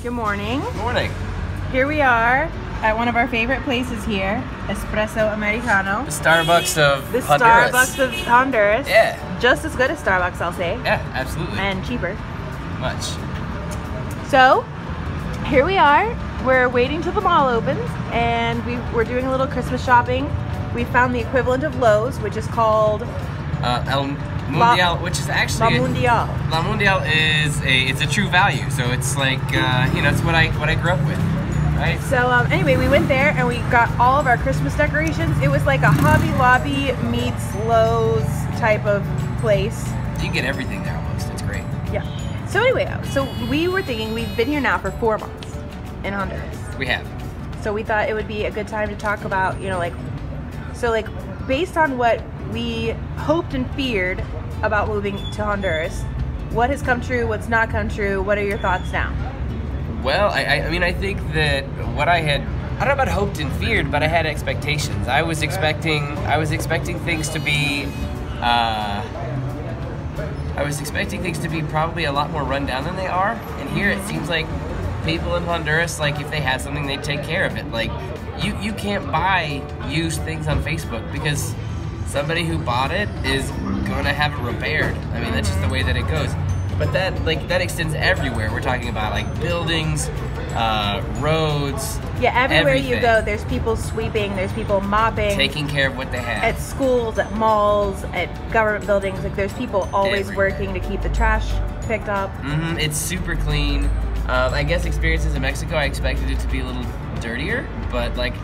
Good morning. Good morning. Here we are at one of our favorite places here, Espresso Americano. The Starbucks of The Honduras. Starbucks of Honduras. Yeah. Just as good as Starbucks, I'll say. Yeah, absolutely. And cheaper. Much. So, here we are. We're waiting till the mall opens, and we're doing a little Christmas shopping. We found the equivalent of Lowe's, which is called El Mundial, which is actually La Mundial. La Mundial is a true value. So it's like it's what I grew up with, right? So anyway, we went there and we got all of our Christmas decorations. It was like a Hobby Lobby meets Lowe's type of place. You get everything there almost. It's great. Yeah. So anyway, so we were thinking we've been here now for 4 months in Honduras. We have. So we thought it would be a good time to talk about, based on what we hoped and feared about moving to Honduras, what has come true, what's not come true, what are your thoughts now? Well, I mean, I think that what I don't know about hoped and feared, but I had expectations. I was expecting things to be, probably a lot more run down than they are. And here it seems like people in Honduras, like if they have something, they take care of it. Like you can't buy used things on Facebook because somebody who bought it is going to have it repaired. I mean, that's just the way that it goes. But that extends everywhere. We're talking about like buildings, roads. Yeah, everywhere everything. You go, there's people sweeping, there's people mopping. Taking care of what they have. At schools, at malls, at government buildings, like there's people always working to keep the trash picked up. Mm-hmm. It's super clean. I guess experiences in Mexico, I expected it to be a little dirtier, but like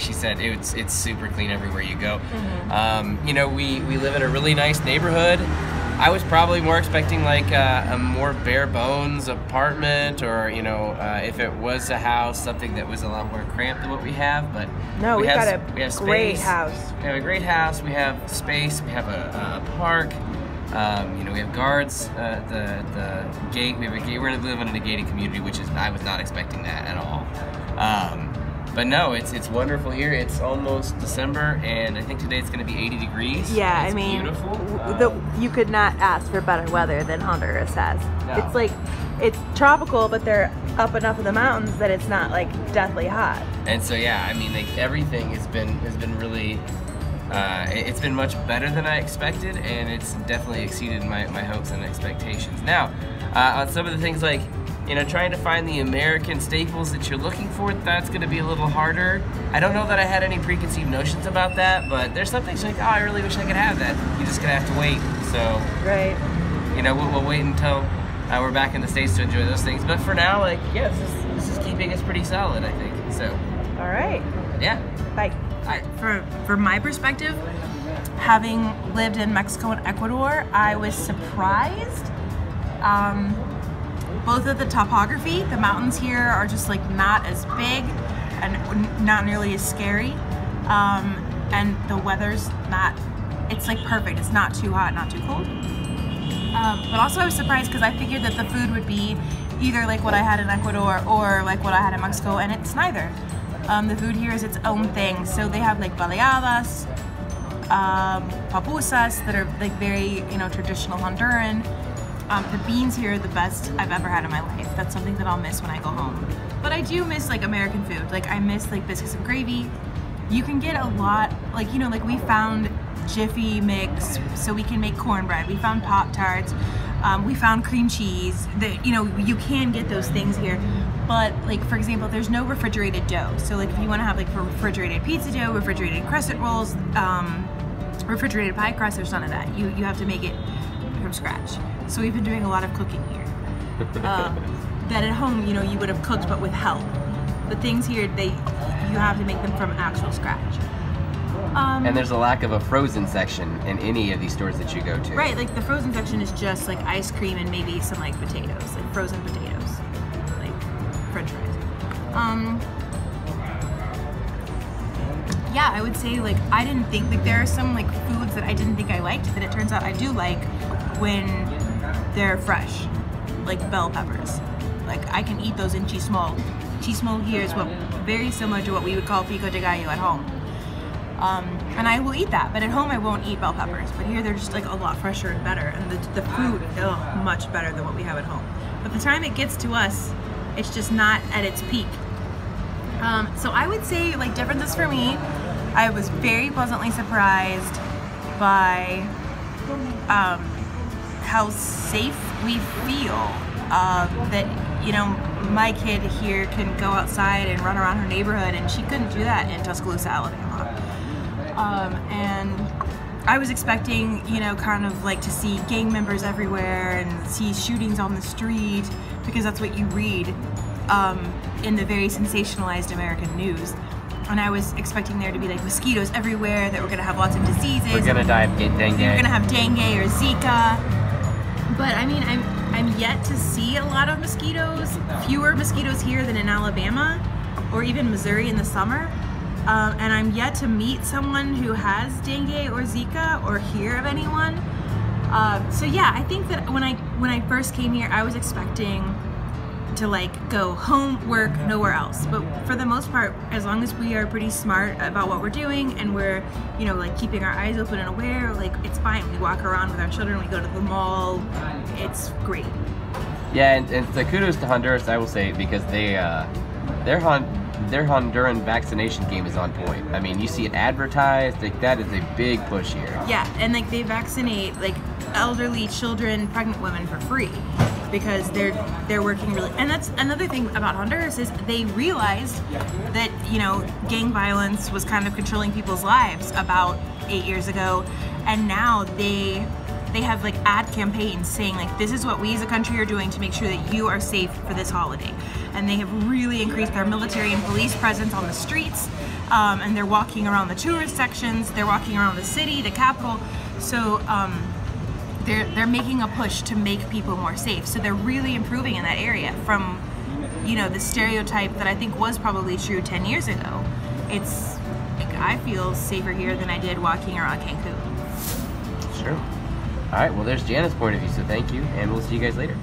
she said, it's super clean everywhere you go. Mm-hmm. We live in a really nice neighborhood. I was probably more expecting like a more bare bones apartment, or if it was a house, something that was a lot more cramped than what we have. But no, we have a great house. We have a great house. We have space. We have a park. We have guards at the gate. We have a gate. We're living in a gated community, I was not expecting that at all. But no, it's wonderful here. It's almost December, and I think today it's going to be 80 degrees. Yeah, it's beautiful. You could not ask for better weather than Honduras has. No. It's tropical, but they're up enough in the mountains that it's not like deathly hot. And so yeah, I mean, like everything has been really. It's been much better than I expected, and it's definitely exceeded my hopes and expectations. Now, on some of the things like, trying to find the American staples that you're looking for, that's going to be a little harder. I don't know that I had any preconceived notions about that, but there's some things like, I really wish I could have that. You're just going to have to wait. So, right. We'll wait until we're back in the States to enjoy those things. But for now, like, yeah, this is keeping us pretty solid, I think. So. All right. Yeah. Bye. For my perspective, having lived in Mexico and Ecuador, I was surprised. Both of the topography, the mountains here are just like not as big and not nearly as scary. And the weather's it's like perfect. It's not too hot, not too cold. But also I was surprised because I figured that the food would be either like what I had in Ecuador or like what I had in Mexico, and it's neither. The food here is its own thing. So they have like baleadas, papusas that are like very, traditional Honduran. The beans here are the best I've ever had in my life. That's something that I'll miss when I go home. But I do miss like American food. Like I miss like biscuits and gravy. You can get a lot, like we found Jiffy mix, so we can make cornbread. We found Pop-Tarts. We found cream cheese. You can get those things here. But like, for example, there's no refrigerated dough. So like if you want to have like refrigerated pizza dough, refrigerated crescent rolls, refrigerated pie crust, there's none of that. You have to make it from scratch. So we've been doing a lot of cooking here. That at home, you would have cooked but with help. The things here, you have to make them from actual scratch. And there's a lack of a frozen section in any of these stores that you go to. Right, like the frozen section is just like ice cream and maybe some like potatoes, like frozen potatoes, like French fries. Yeah, I would say like I didn't think like there are some like foods that I didn't think I liked that it turns out I do like when they're fresh, like bell peppers. Like I can eat those in chismol. Chismol here is very similar to what we would call pico de gallo at home. And I will eat that, but at home I won't eat bell peppers. But here they're just like a lot fresher and better, and the food, much better than what we have at home. By the time it gets to us, It's just not at its peak. So I would say, like, differences for me, I was very pleasantly surprised by how safe we feel. That, you know, my kid here can go outside and run around her neighborhood, and she couldn't do that in Tuscaloosa, Alabama. And I was expecting, you know, kind of like to see gang members everywhere and see shootings on the street, because that's what you read in the very sensationalized American news. And I was expecting there to be like mosquitoes everywhere, that we're gonna have lots of diseases. We're gonna die of dengue. We're gonna have dengue or Zika. But I mean, I'm yet to see a lot of mosquitoes. Fewer mosquitoes here than in Alabama or even Missouri in the summer. And I'm yet to meet someone who has dengue or Zika or hear of anyone. So yeah, I think that when I first came here, I was expecting to like go home, work, nowhere else. But for the most part, as long as we are pretty smart about what we're doing and we're, you know, like keeping our eyes open and aware, like it's fine. We walk around with our children, we go to the mall, it's great. Yeah, and so kudos to Honduras, I will say, because their Honduran vaccination game is on point. I mean, you see it advertised, like that is a big push here. Yeah, and like they vaccinate like elderly children, pregnant women for free, because they're working really. And that's another thing about Honduras, is they realized that, you know, gang violence was kind of controlling people's lives about 8 years ago, and now they have like ad campaigns saying like, this is what we as a country are doing to make sure that you are safe for this holiday. And they have really increased their military and police presence on the streets, and they're walking around the tourist sections, they're walking around the city, the capital. So they're making a push to make people more safe. So they're really improving in that area from, you know, the stereotype that I think was probably true 10 years ago. It's like, I feel safer here than I did walking around Cancun. Sure. All right, well, there's Jana's point of view, so thank you, and we'll see you guys later.